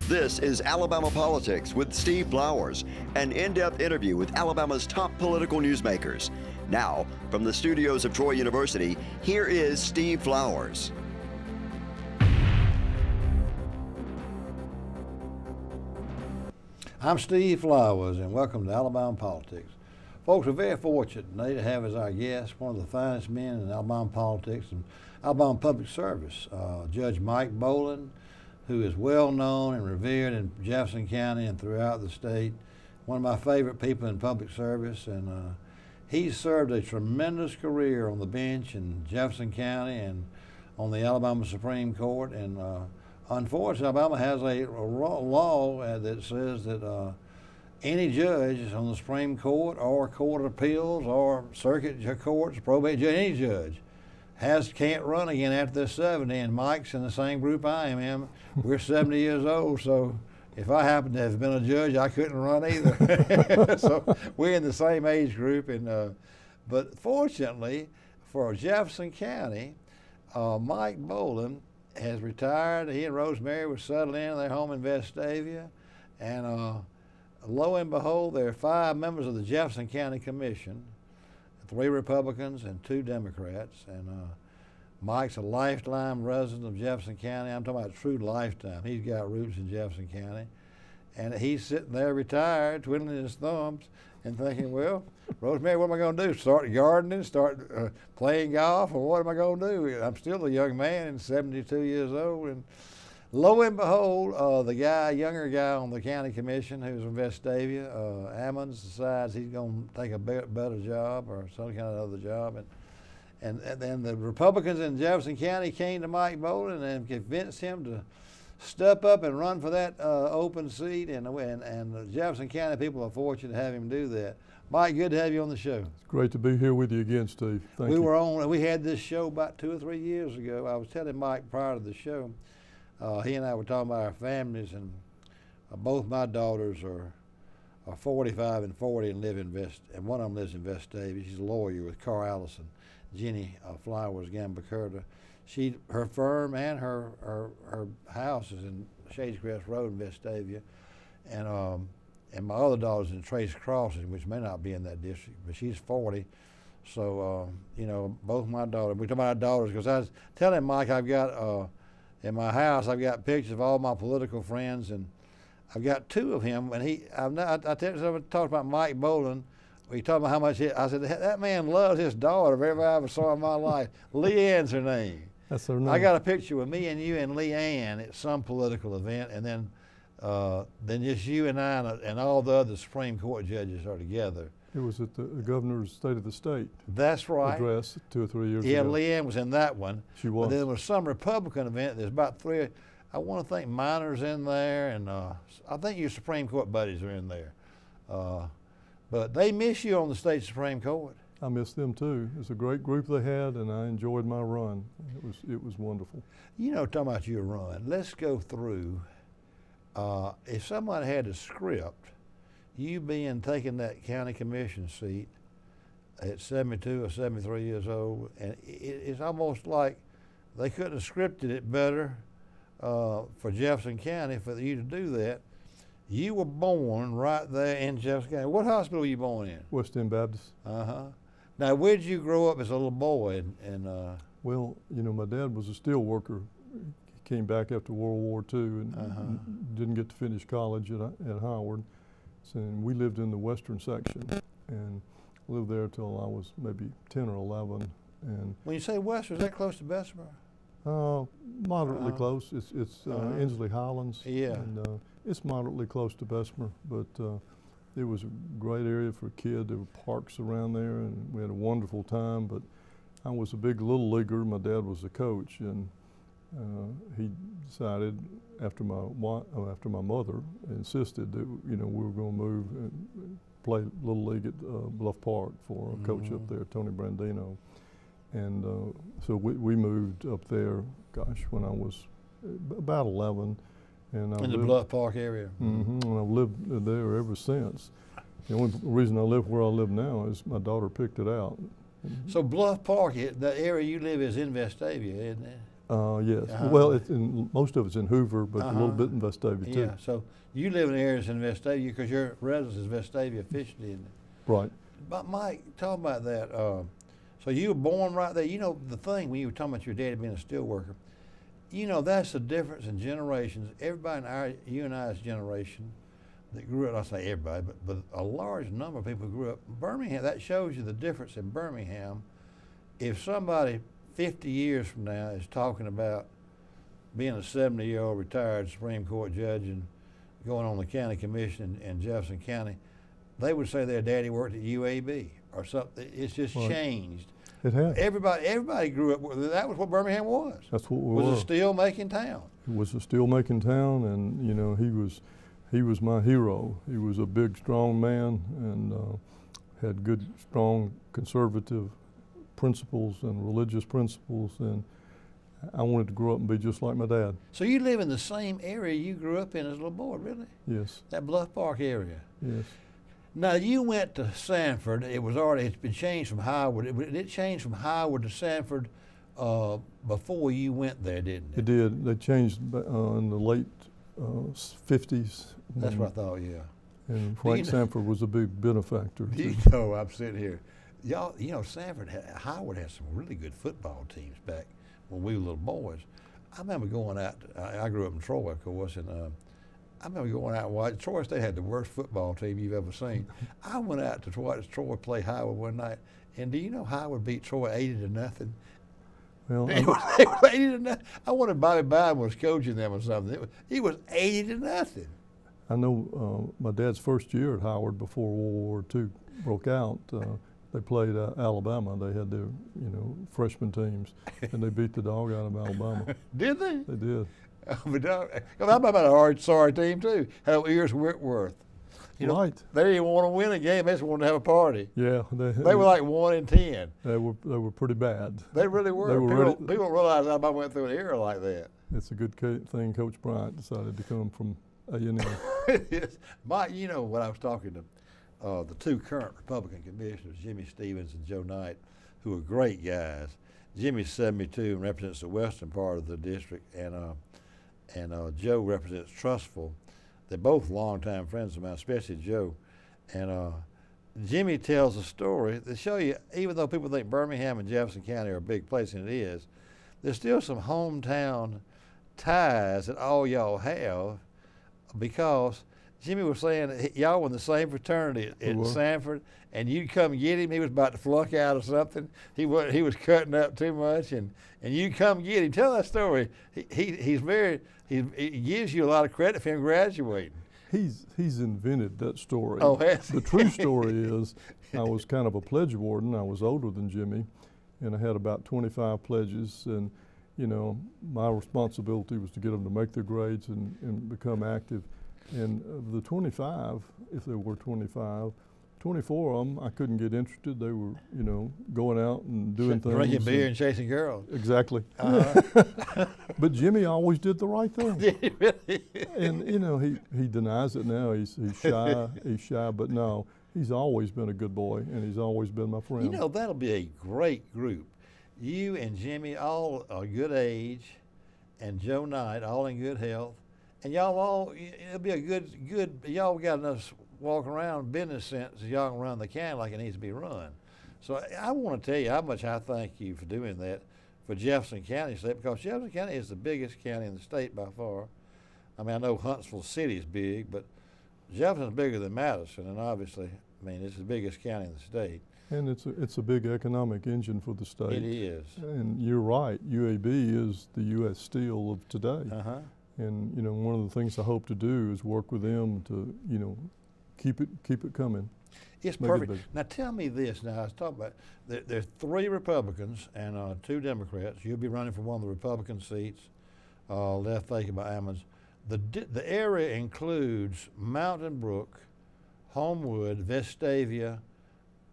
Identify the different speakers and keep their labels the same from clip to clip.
Speaker 1: This is Alabama Politics with Steve Flowers, an in-depth interview with Alabama's top political newsmakers. Now, from the studios of Troy University, here is Steve Flowers.
Speaker 2: I'm Steve Flowers, and welcome to Alabama Politics. Folks, we're very fortunate today to have as our guest one of the finest men in Alabama politics and Alabama public service, Judge Mike Bolin, who is well known and revered in Jefferson County and throughout the state. One of my favorite people in public service, and he's served a tremendous career on the bench in Jefferson County and on the Alabama Supreme Court. And unfortunately, Alabama has a law that says that any judge on the Supreme Court or Court of Appeals or circuit courts, probate judge, any judge, can't run again after they're 70, and Mike's in the same group I am. We're 70 years old, so if I happen to have been a judge, I couldn't run either. So we're in the same age group, and but fortunately for Jefferson County, Mike Bolin has retired. He and Rosemary were settled in their home in Vestavia, and lo and behold, there are 5 members of the Jefferson County Commission, 3 Republicans and 2 Democrats, and Mike's a lifetime resident of Jefferson County. I'm talking about true lifetime. He's got roots in Jefferson County, and he's sitting there retired, twiddling his thumbs and thinking, well, Rosemary, what am I going to do? Start gardening, start playing golf, or what am I going to do? I'm still a young man and 72 years old, and lo and behold, the younger guy on the county commission who's from Vestavia, Ammons, decides he's going to take a better job or some kind of other job. And then the Republicans in Jefferson County came to Mike Bolin and convinced him to step up and run for that open seat. And the Jefferson County people are fortunate to have him do that. Mike, good to have you on the show.
Speaker 3: It's great to be here with you again, Steve. Thank you.
Speaker 2: We had this show about 2 or 3 years ago. I was telling Mike prior to the show, he and I were talking about our families, and both my daughters are 45 and 40 and live in and one of them lives in Vestavia. She's a lawyer with Carr Allison, Jenny Flowers Gambakerta. Her firm and her house is in Shadescrest Road in Vestavia, and my other daughter's in Trace Crossing, which may not be in that district, but she's 40. So both my daughters. We talk about our daughters because I was telling Mike I've got. In my house, I've got pictures of all my political friends, and I've got 2 of him. And I talked about Mike Bolin. We talked about how much I said that man loves his daughter. If ever I ever saw in my life, Leanne's her name.
Speaker 3: That's her name.
Speaker 2: I got a picture with me and you and Leanne at some political event, and then just you and I and all the other Supreme Court judges are together.
Speaker 3: It was at the governor's State of the State.
Speaker 2: That's right.
Speaker 3: Address 2 or 3 years ago.
Speaker 2: Yeah, Leanne was in that one.
Speaker 3: She was.
Speaker 2: But there was some Republican event. There's about 3. I want to think Minor's in there, and I think your Supreme Court buddies are in there. But they miss you on the state Supreme Court.
Speaker 3: I miss them too. It's a great group they had, and I enjoyed my run. It was wonderful.
Speaker 2: Talking about your run, let's go through. If someone had a script, you taking that county commission seat at 72 or 73 years old, and it's almost like they couldn't have scripted it better for Jefferson County for you to do that. You were born right there in Jefferson County. What hospital were you born in?
Speaker 3: West End Baptist.
Speaker 2: Now, where did you grow up as a little boy?
Speaker 3: Well, my dad was a steel worker. He came back after World War II and didn't get to finish college at Howard. And we lived in the western section and lived there till I was maybe 10 or 11. And
Speaker 2: when you say western, is that close to Bessemer?
Speaker 3: Moderately close. It's Inslee Highlands.
Speaker 2: Yeah.
Speaker 3: And it's moderately close to Bessemer, but it was a great area for a kid. There were parks around there, and we had a wonderful time. But I was a big little leaguer. My dad was the coach, and he decided after my mother insisted that we were going to move and play little league at Bluff Park for a coach up there, Tony Brandino, and so we moved up there. Gosh, when I was about 11, and
Speaker 2: in the Bluff Park area.
Speaker 3: And I've lived there ever since. The only reason I live where I live now is my daughter picked it out.
Speaker 2: So Bluff Park, the area you live is in Vestavia, isn't it?
Speaker 3: Yes.
Speaker 2: Uh-huh.
Speaker 3: Well, most of it's in Hoover, but a little
Speaker 2: Uh-huh.
Speaker 3: bit in Vestavia too.
Speaker 2: Yeah, so you live in areas in Vestavia because your residence is Vestavia officially, isn't it?
Speaker 3: Right.
Speaker 2: But Mike, talk about that. So you were born right there. You know, the thing when you were talking about your daddy being a steel worker, you know, that's the difference in generations. Everybody in you and I's generation that grew up, I say everybody, but a large number of people who grew up in Birmingham, that shows you the difference in Birmingham. If somebody 50 years from now is talking about being a 70-year-old retired Supreme Court judge and going on the county commission in Jefferson County, they would say their daddy worked at UAB or something. It's just changed.
Speaker 3: It has.
Speaker 2: Everybody grew up with that. Was what Birmingham was.
Speaker 3: That's what we were.
Speaker 2: Was a steel-making town.
Speaker 3: It was a steel-making town, and you know he was my hero. He was a big, strong man, and had good, strong, conservative principles and religious principles, and I wanted to grow up and be just like my dad.
Speaker 2: So you live in the same area you grew up in as a little boy, really?
Speaker 3: Yes.
Speaker 2: That Bluff Park area.
Speaker 3: Yes.
Speaker 2: Now you went to Sanford. It's been changed from Howard. It changed from Howard to Sanford before you went there, didn't it?
Speaker 3: It did. They changed in the late 50s.
Speaker 2: That's what I thought. Yeah.
Speaker 3: And Frank Sanford was a big benefactor.
Speaker 2: You know, I'm sitting here. Y'all, you know, Howard had some really good football teams back when we were little boys. I remember going out. I grew up in Troy, of course, and I remember going out and watching. Troy State had the worst football team you've ever seen. I went out to watch Troy play Howard one night, and do you know Howard beat Troy 80-0?
Speaker 3: Well,
Speaker 2: It was 80-0. I wanted Bobby Bowden was coaching them or something. He was 80-0.
Speaker 3: I know my dad's first year at Howard before World War II broke out. They played Alabama. They had their, freshman teams, and they beat the dog out of Alabama.
Speaker 2: Did they?
Speaker 3: They did.
Speaker 2: I'm about a hard, sorry team too. Had Ears Whitworth.
Speaker 3: Right.
Speaker 2: They didn't want to win a game. They just wanted to have a party.
Speaker 3: Yeah.
Speaker 2: They were like 1-10.
Speaker 3: They were pretty bad.
Speaker 2: They really were. People don't realize Alabama went through an era like that.
Speaker 3: It's a good thing Coach Bryant decided to come from A&M.
Speaker 2: Yes. Mike, you know what I was talking to the two current Republican commissioners, Jimmy Stevens and Joe Knight, who are great guys. Jimmy's 72 and represents the western part of the district, and Joe represents Trustful. They're both longtime friends of mine, especially Joe. And Jimmy tells a story that show you, even though people think Birmingham and Jefferson County are a big place, and it is, there's still some hometown ties that all y'all have, because Jimmy was saying y'all were in the same fraternity at Sanford, and you'd come get him. He was about to flunk out or something. He was cutting up too much, and you'd come get him. Tell that story. He gives you a lot of credit for him graduating.
Speaker 3: He's invented that story.
Speaker 2: Oh, has he?
Speaker 3: The true story is I was kind of a pledge warden. I was older than Jimmy, and I had about 25 pledges, and my responsibility was to get them to make their grades and become active. And of the 25, if there were 25, 24 of them I couldn't get interested. They were, going out and doing things.
Speaker 2: Drinking beer and chasing girls.
Speaker 3: Exactly.
Speaker 2: Uh-huh.
Speaker 3: But Jimmy always did the right thing.
Speaker 2: Did he really?
Speaker 3: And he denies it now. He's shy, but no, he's always been a good boy, and he's always been my friend.
Speaker 2: That'll be a great group. You and Jimmy all are good age, and Joe Knight all in good health. And it'll be a good, y'all got enough walking around business sense, y'all can run the county like it needs to be run. So I want to tell you how much I thank you for doing that for Jefferson County State, because Jefferson County is the biggest county in the state by far. I mean, I know Huntsville City is big, but Jefferson's bigger than Madison, and obviously, it's the biggest county in the state.
Speaker 3: And it's a big economic engine for the state.
Speaker 2: It is.
Speaker 3: And you're right, UAB is the U.S. Steel of today.
Speaker 2: Uh-huh.
Speaker 3: And one of the things I hope to do is work with them to keep it coming.
Speaker 2: It's perfect. Now tell me this. Now I was talking about there are 3 Republicans and 2 Democrats. You'll be running for one of the Republican seats, left vacant by Ammons. The area includes Mountain Brook, Homewood, Vestavia,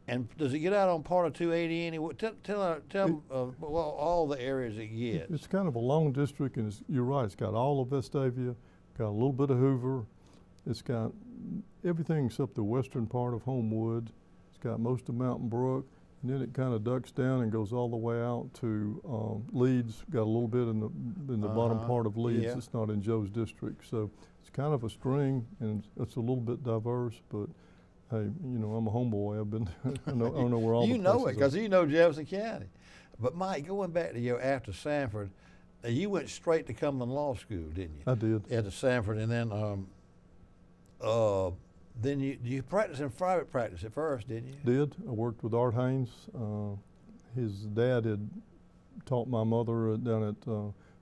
Speaker 2: and does it get out on part of 280 anyway? Tell them all the areas it gets.
Speaker 3: It's kind of a long district, and you're right. It's got all of Vestavia, got a little bit of Hoover. It's got everything except the western part of Homewood. It's got most of Mountain Brook, And then it kind of ducks down and goes all the way out to Leeds. Got a little bit in the bottom part of Leeds.
Speaker 2: Yeah.
Speaker 3: It's not in Joe's district, so it's kind of a string, and it's a little bit diverse. But hey, you know, I'm a homeboy. I've been I know where all
Speaker 2: you
Speaker 3: the
Speaker 2: know it
Speaker 3: places
Speaker 2: because you know Jefferson County. But Mike, going back to your after Sanford, you went straight to Cumberland Law School, didn't you?
Speaker 3: I did.
Speaker 2: At the Sanford, and then you practiced in private practice at first, didn't you?
Speaker 3: Did. I worked with Art Haynes. His dad had taught my mother down at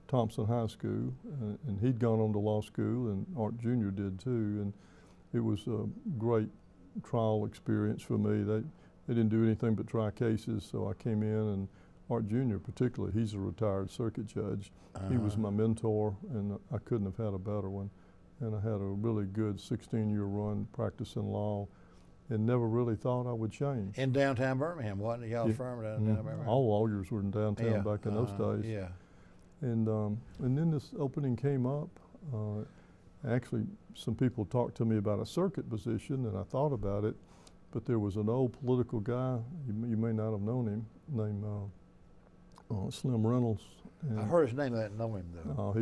Speaker 3: Thompson High School, and he'd gone on to law school, and Art Jr. did too. And it was a great trial experience for me. They didn't do anything but try cases, so I came in, and Art Jr. particularly, he's a retired circuit judge. He was my mentor, and I couldn't have had a better one. And I had a really good 16-year run practicing law, and never really thought I would change.
Speaker 2: In downtown Birmingham, wasn't it? Y'all's firm downtown Birmingham?
Speaker 3: All lawyers were in downtown back in those days.
Speaker 2: Yeah.
Speaker 3: And then this opening came up. Actually, some people talked to me about a circuit position, and I thought about it, but there was an old political guy, you may not have known him, named Slim Reynolds.
Speaker 2: I heard his name, I didn't know him though.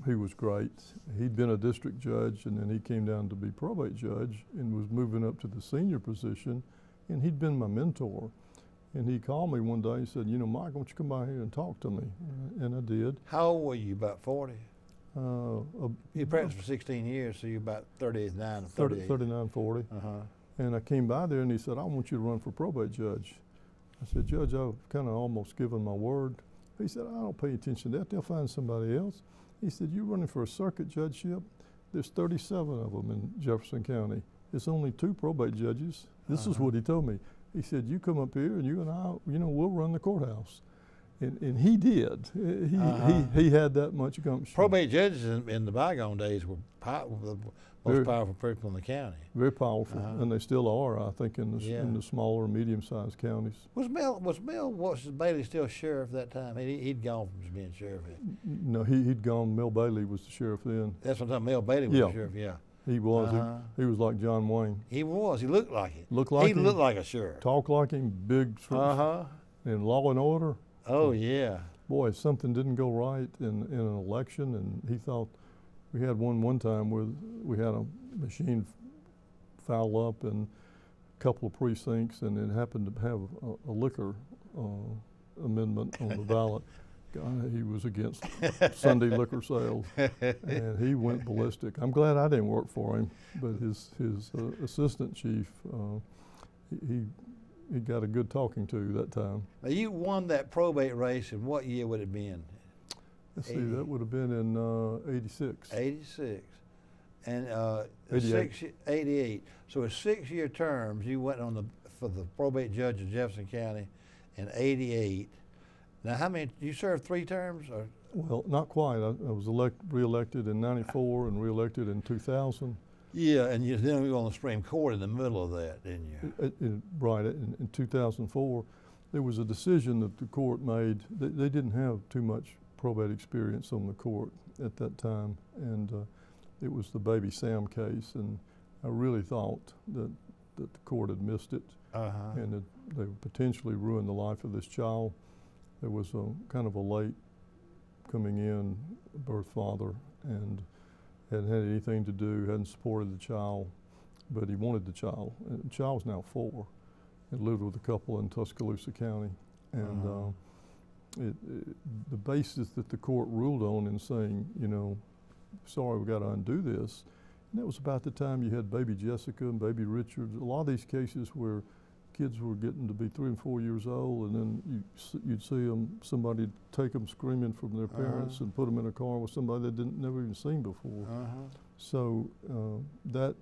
Speaker 3: He was great. He'd been a district judge, and then he came down to be probate judge and was moving up to the senior position, and he'd been my mentor. And he called me one day and said, you know, Mike, why don't you come by here and talk to me? And I did.
Speaker 2: How old were you, about 40? You practiced for 16 years, so you're about 39 or 38.
Speaker 3: 39, 40. And I came by there, and he said, I want you to run for probate judge. I said, Judge, I've kind of almost given my word. He said, I don't pay attention to that. They'll find somebody else. He said, you're running for a circuit judgeship. There's 37 of them in Jefferson County. There's only 2 probate judges. This is what he told me. He said, you come up here, and you and I, you know, we'll run the courthouse. And he did. He had that much gumption.
Speaker 2: Probate judges in the bygone days were the most powerful people in the county.
Speaker 3: Very powerful, and they still are, I think, in the smaller, medium-sized counties.
Speaker 2: Was Bailey still sheriff that time? He'd gone from being sheriff.
Speaker 3: No, he'd gone. Mel Bailey was the sheriff then.
Speaker 2: That's what I'm talking. Mel Bailey was the sheriff. Yeah.
Speaker 3: He was. He was like John Wayne.
Speaker 2: He was. He looked like it.
Speaker 3: He looked
Speaker 2: like a sheriff.
Speaker 3: Talked like him. Big. And law and order.
Speaker 2: Oh yeah.
Speaker 3: Boy, if something didn't go right in an election, and he thought, we had one time where we had a machine foul up in a couple of precincts, and it happened to have a liquor amendment on the ballot. He was against Sunday liquor sales, and he went ballistic. I'm glad I didn't work for him, but his assistant chief, he got a good talking to that time.
Speaker 2: Now you won that probate race in what year would it have been?
Speaker 3: Let's see, that would have been in 86.
Speaker 2: 86. And
Speaker 3: 88.
Speaker 2: 88. So it's 6-year terms. You went for the probate judge in Jefferson County in 88. Now how many, you served 3 terms? Or?
Speaker 3: Well, not quite. I was re-elected in 94 and re-elected in 2000.
Speaker 2: Yeah, and then you were on the Supreme Court in the middle of that, didn't you?
Speaker 3: Right, in 2004, there was a decision that the court made. They didn't have too much probate experience on the court at that time, and it was the Baby Sam case, and I really thought that the court had missed it, and that they would potentially ruin the life of this child. There was a kind of a late coming in birth father, and hadn't had anything to do, hadn't supported the child, but he wanted the child. And the child's now 4 and lived with a couple in Tuscaloosa County. And the basis that the court ruled on in saying, you know, sorry, we got to undo this, and that was about the time you had baby Jessica and baby Richard. A lot of these cases where kids were getting to be 3 and 4 years old, and then you'd see somebody take them screaming from their parents and put them in a car with somebody they never even seen before. So that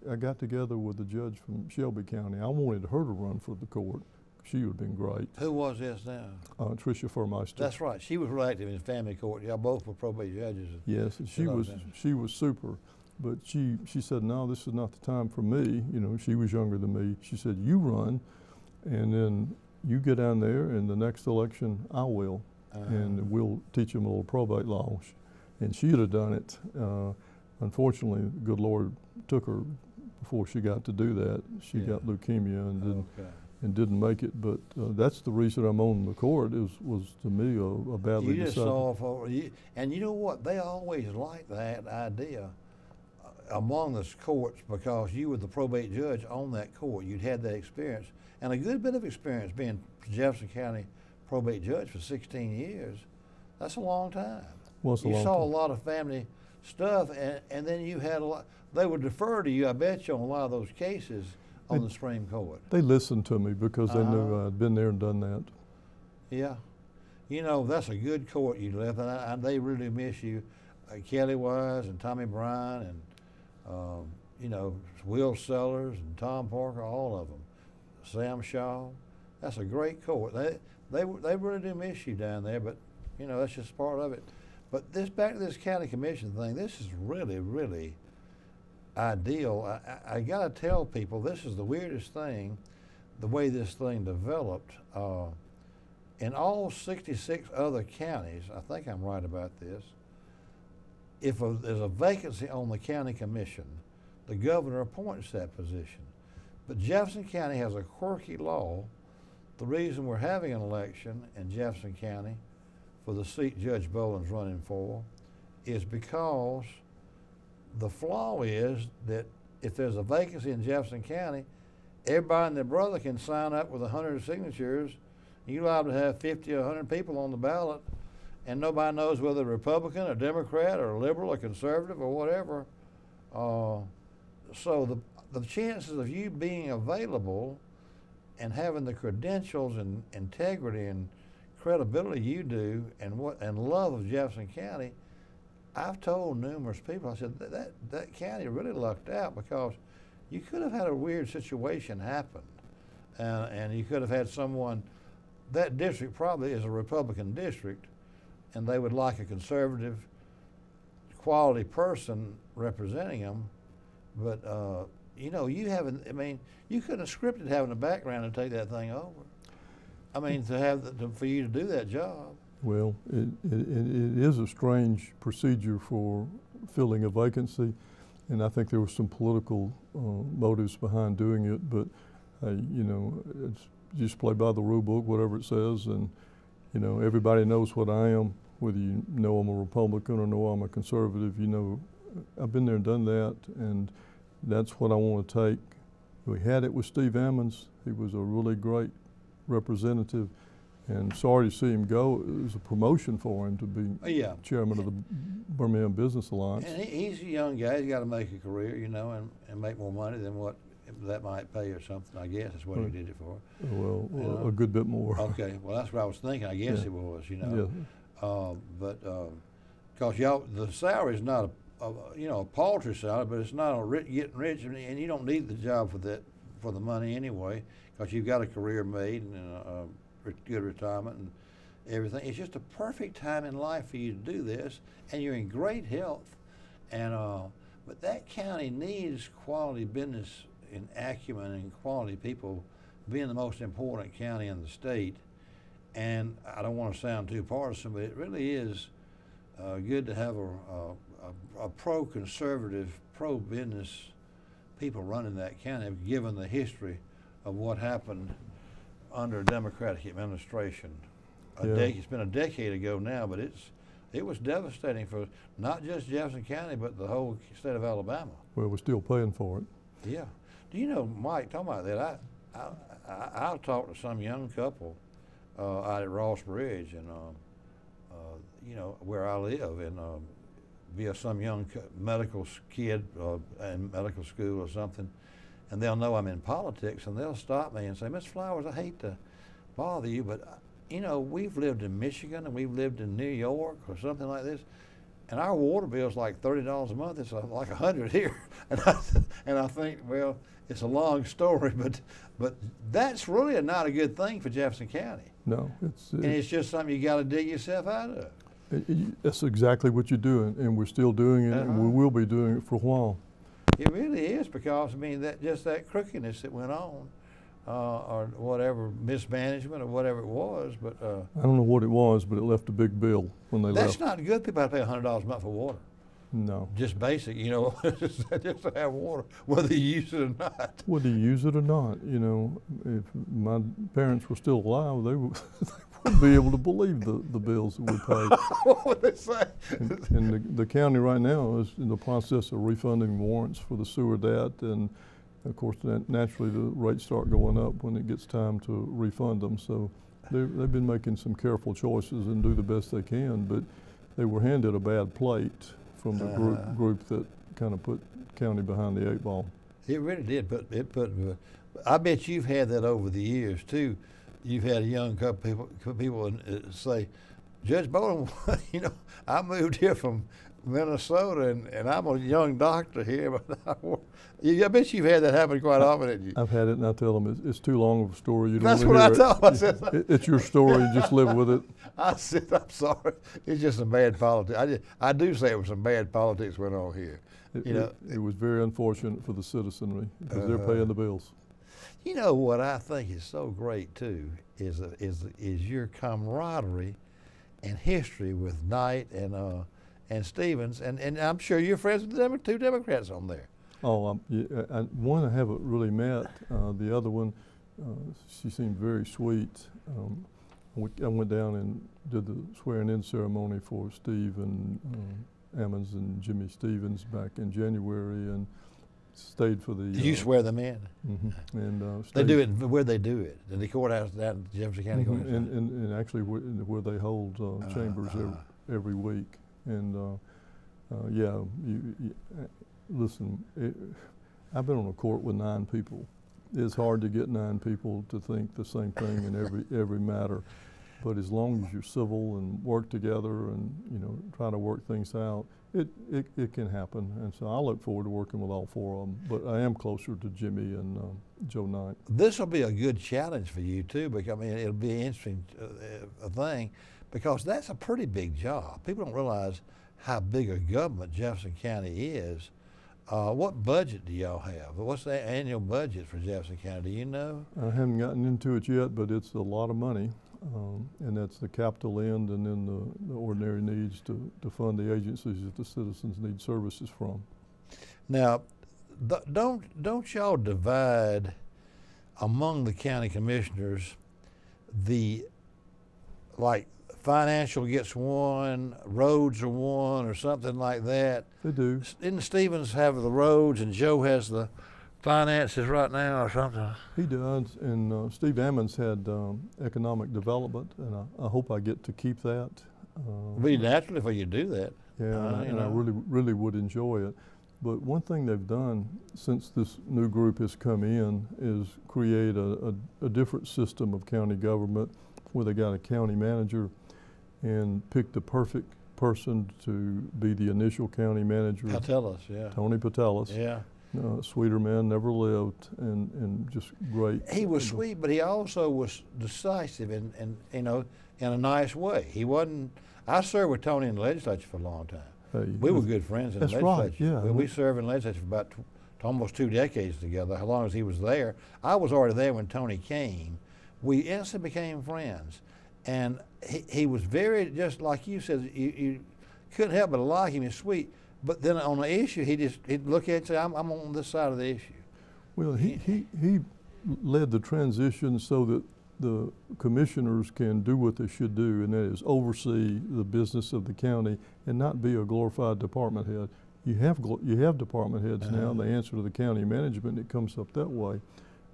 Speaker 3: I got together with a judge from Shelby County. I wanted her to run for the court. She would have been great.
Speaker 2: Who was this now?
Speaker 3: Tricia Furmeister.
Speaker 2: That's right. She was really active in family court. Y'all both were probate judges.
Speaker 3: Yes, and she was super. But she said, no, this is not the time for me. You know, she was younger than me. She said, you run, and then you get down there, and the next election, I will. And we'll teach them a little probate law. And she'd have done it. Unfortunately, the good Lord took her before she got to do that. She got leukemia and and didn't make it. But that's the reason I'm on the court. Was to me a badly
Speaker 2: You just
Speaker 3: decided.
Speaker 2: saw for you, and you know what? They always like that idea among the courts because you were the probate judge on that court. You'd had that experience and a good bit of experience being Jefferson County probate judge for 16 years. That's a long time.
Speaker 3: Well, it's a
Speaker 2: You
Speaker 3: long
Speaker 2: saw a
Speaker 3: time.
Speaker 2: lot of family stuff, and then you had a lot. They would defer to you, I bet you, on a lot of those cases on the Supreme Court.
Speaker 3: They listened to me because they knew I'd been there and done that.
Speaker 2: Yeah. You know, that's a good court you left, and they really miss you. Kelly Wise and Tommy Bryan and, you know, Will Sellers and Tom Parker, all of them. Sam Shaw. That's a great court. They really do miss you down there, but, you know, that's just part of it. But back to this county commission thing, this is really, really ideal. I got to tell people this is the weirdest thing, the way this thing developed. In all 66 other counties, I think I'm right about this, if there's a vacancy on the county commission, the governor appoints that position. But Jefferson County has a quirky law. The reason we're having an election in Jefferson County for the seat Judge Bolin's running for is because the flaw is that if there's a vacancy in Jefferson County, everybody and their brother can sign up with 100 signatures. You're allowed to have 50 or 100 people on the ballot, and nobody knows whether they're Republican or Democrat or liberal or conservative or whatever. So the chances of you being available and having the credentials and integrity and credibility you do and love of Jefferson County, I've told numerous people, I said, that county really lucked out because you could have had a weird situation happen. And you could have had someone, that district probably is a Republican district, and they would like a conservative, quality person representing them. But, you know, you haven't, I mean, you couldn't have scripted having a background to take that thing over. I mean, for you to do that job.
Speaker 3: Well, it is a strange procedure for filling a vacancy, and I think there were some political motives behind doing it, but you know, it's just play by the rule book, whatever it says, and you know, everybody knows what I am, whether you know I'm a Republican or know I'm a conservative. You know, I've been there and done that, and that's what I want to take. We had it with Steve Ammons. He was a really great representative, and sorry to see him go. It was a promotion for him to be chairman of the Birmingham Business Alliance.
Speaker 2: And he's a young guy. He's got to make a career, you know, and make more money than what that might pay or something. I guess is what he did it for.
Speaker 3: Well,
Speaker 2: you know?
Speaker 3: a good bit more.
Speaker 2: Okay, well that's what I was thinking. I guess it was, you know.
Speaker 3: Yeah.
Speaker 2: But because the salary is not a paltry salary, but it's not getting rich, and you don't need the job for the money anyway, because you've got a career made and a good retirement and everything. It's just a perfect time in life for you to do this, and you're in great health. And but that county needs quality business and acumen and quality people, being the most important county in the state. And I don't want to sound too partisan, but it really is good to have a pro-conservative, pro-business people running that county, given the history of what happened under a Democratic administration. It's been a decade ago now, but it was devastating for not just Jefferson County, but the whole state of Alabama.
Speaker 3: Well, we're still paying for it.
Speaker 2: Yeah. Do you know, Mike, talking about that, I'll talk to some young couple out at Ross Bridge, and you know, where I live, and be some young medical kid in medical school or something, and they'll know I'm in politics, and they'll stop me and say, "Miss Flowers, I hate to bother you, but you know, we've lived in Michigan and we've lived in New York or something like this, and our water bill is like $30 a month. It's like $100 here." And I think, well, it's a long story, but that's really not a good thing for Jefferson County.
Speaker 3: No,
Speaker 2: it's just something you got to dig yourself out of.
Speaker 3: That's exactly what you're doing, and we're still doing it, and we will be doing it for a while.
Speaker 2: It really is, because I mean that crookedness that went on, or whatever, mismanagement or whatever it was, but
Speaker 3: I don't know what it was, but it left a big bill when they left.
Speaker 2: That's not good. People have to pay $100 a month for water.
Speaker 3: No.
Speaker 2: Just basic, you know, just to have water, whether you use it or not.
Speaker 3: Whether you use it or not, you know, if my parents were still alive, they wouldn't be able to believe the bills that we pay.
Speaker 2: What would they say?
Speaker 3: And the county right now is in the process of refunding warrants for the sewer debt, and of course, naturally the rates start going up when it gets time to refund them. So they've been making some careful choices and do the best they can, but they were handed a bad plate from the group that kind of put county behind the 8 ball.
Speaker 2: It really did I bet you've had that over the years too. You've had a young couple people say, Judge Bolin, you know, I moved here from Minnesota and I'm a young doctor here, but I bet you've had that happen quite often, haven't you?
Speaker 3: I've had it, and I tell them it's too long of a story. You don't
Speaker 2: That's
Speaker 3: want
Speaker 2: what
Speaker 3: to hear
Speaker 2: I tell them. I said,
Speaker 3: it's your story. Just live with it.
Speaker 2: I said, I'm sorry. It's just some bad politics. I do say it was some bad politics went on here.
Speaker 3: It was very unfortunate for the citizenry because they're paying the bills.
Speaker 2: You know what I think is so great too is your camaraderie and history with Knight and Stevens, and I'm sure you're friends with the two Democrats on there.
Speaker 3: Oh, one I haven't really met. The other one, she seemed very sweet. I went down and did the swearing-in ceremony for Steve and Ammons and Jimmy Stevens back in January, and stayed for the.
Speaker 2: Did you swear them in?
Speaker 3: Mm-hmm. And
Speaker 2: they do it. Where'd they do it? In the courthouse down in Jefferson County Courthouse.
Speaker 3: And actually where they hold chambers every week. And yeah, listen. I've been on a court with 9 people. It's hard to get 9 people to think the same thing in every matter. But as long as you're civil and work together and, you know, try to work things out, it can happen. And so I look forward to working with all 4 of them. But I am closer to Jimmy and Joe Knight.
Speaker 2: This will be a good challenge for you too, because I mean it'll be an interesting thing, because that's a pretty big job. People don't realize how big a government Jefferson County is. What budget do y'all have? What's the annual budget for Jefferson County? Do you know?
Speaker 3: I haven't gotten into it yet, but it's a lot of money. And that's the capital end and then the ordinary needs to fund the agencies that the citizens need services from.
Speaker 2: Now, don't y'all divide among the county commissioners like financial gets one, roads are one, or something like that?
Speaker 3: They do.
Speaker 2: Didn't Stevens have the roads and Joe has the finances right now or something?
Speaker 3: He does, and Steve Ammons had economic development, and I hope I get to keep that.
Speaker 2: It'd be natural if you do that.
Speaker 3: Yeah, and I really would enjoy it. But one thing they've done since this new group has come in is create a different system of county government where they got a county manager and pick the perfect person to be the initial county manager.
Speaker 2: Patelis, yeah.
Speaker 3: Tony Patelis.
Speaker 2: Yeah.
Speaker 3: Sweeter man never lived, and just great.
Speaker 2: He was sweet, but he also was decisive and you know, in a nice way. He wasn't. I served with Tony in the legislature for a long time.
Speaker 3: Hey,
Speaker 2: we were good friends in the legislature.
Speaker 3: That's right, yeah.
Speaker 2: We served in the legislature for about almost 2 decades together, how long as he was there. I was already there when Tony came. We instantly became friends. And he was very, just like you said, you couldn't help but like him. He's sweet. But then on the issue, he'd look at it and say, I'm on this side of the issue.
Speaker 3: Well, he led the transition so that the commissioners can do what they should do, and that is oversee the business of the county and not be a glorified department head. You have department heads now, and they answer to the county management. It comes up that way.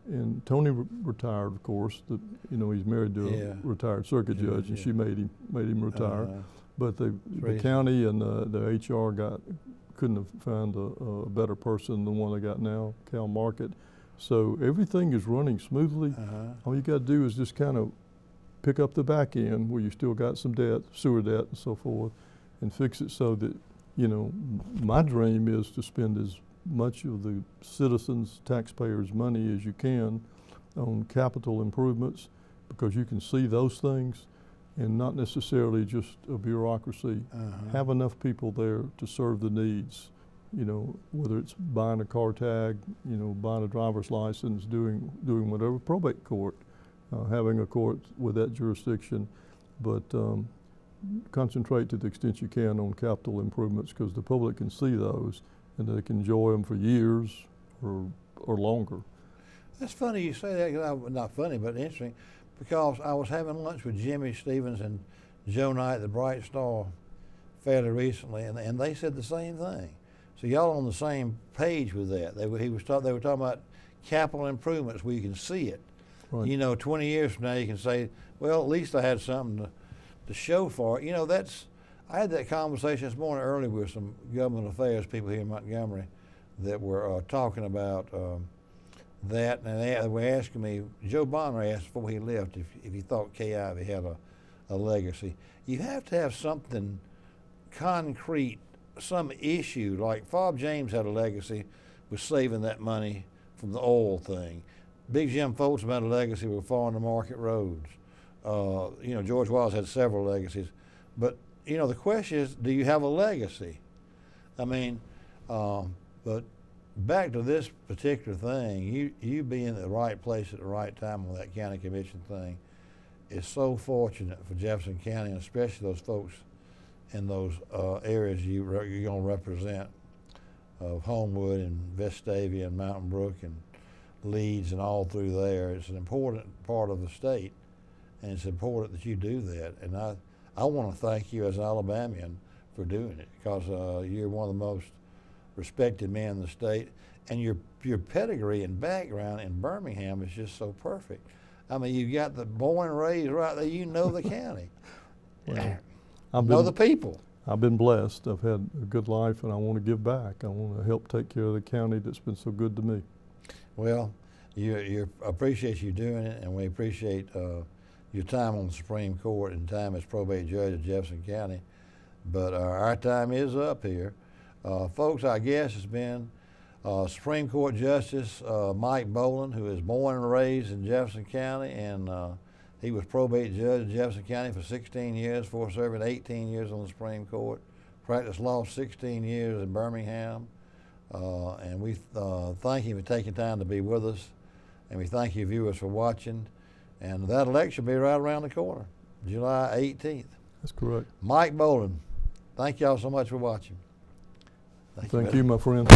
Speaker 3: And Tony retired, of course. He's married to a retired circuit judge, and she made him retire. But the county and the HR couldn't have found a better person than the one they got now, Cal Market. So everything is running smoothly. All you got to do is just kind of pick up the back end where you still got some debt, sewer debt and so forth, and fix it so that, my dream is to spend as much of the citizens, taxpayers' money as you can on capital improvements, because you can see those things and not necessarily just a bureaucracy. Have enough people there to serve the needs, whether it's buying a car tag, buying a driver's license, doing whatever, probate court, having a court with that jurisdiction. But concentrate to the extent you can on capital improvements, because the public can see those and they can enjoy them for years or longer.
Speaker 2: That's funny you say that. 'Cause not funny, but interesting, because I was having lunch with Jimmy Stevens and Joe Knight, the Bright Star, fairly recently, and they said the same thing. So y'all on the same page with that. They were talking about capital improvements where you can see it.
Speaker 3: Right.
Speaker 2: You know, 20 years from now you can say, well, at least I had something to show for it. You know, I had that conversation this morning early with some government affairs people here in Montgomery that were talking about that, and they were asking me, Joe Bonner asked before he left if he thought KI had a legacy. You have to have something concrete, some issue, like Fob James had a legacy with saving that money from the oil thing. Big Jim Foltz had a legacy with farm to market roads. You know, George Wallace had several legacies. But, you know, the question is, do you have a legacy? I mean, but back to this particular thing, you being in the right place at the right time on that county commission thing is so fortunate for Jefferson County, and especially those folks in those areas you're going to represent, of Homewood and Vestavia and Mountain Brook and Leeds and all through there. It's an important part of the state, and it's important that you do that. And I want to thank you as an Alabamian for doing it, because you're one of the most respected men in the state, and your pedigree and background in Birmingham is just so perfect. I mean, you got the born and raised right there. You know the county.
Speaker 3: Well,
Speaker 2: know the people.
Speaker 3: I've been blessed. I've had a good life, and I want to give back. I want to help take care of the county that's been so good to me.
Speaker 2: Well, you appreciate you doing it, and we appreciate your time on the Supreme Court and time as probate judge of Jefferson County. But our time is up here. Folks, our guest has been Supreme Court Justice Mike Bolin, who is born and raised in Jefferson County, and he was probate judge in Jefferson County for 16 years, before serving 18 years on the Supreme Court. Practiced law 16 years in Birmingham. And we thank you for taking time to be with us. And we thank you viewers for watching. And that election will be right around the corner, July 18th.
Speaker 3: That's correct.
Speaker 2: Mike Bolin, thank y'all so much for watching.
Speaker 3: Thank you, my friend.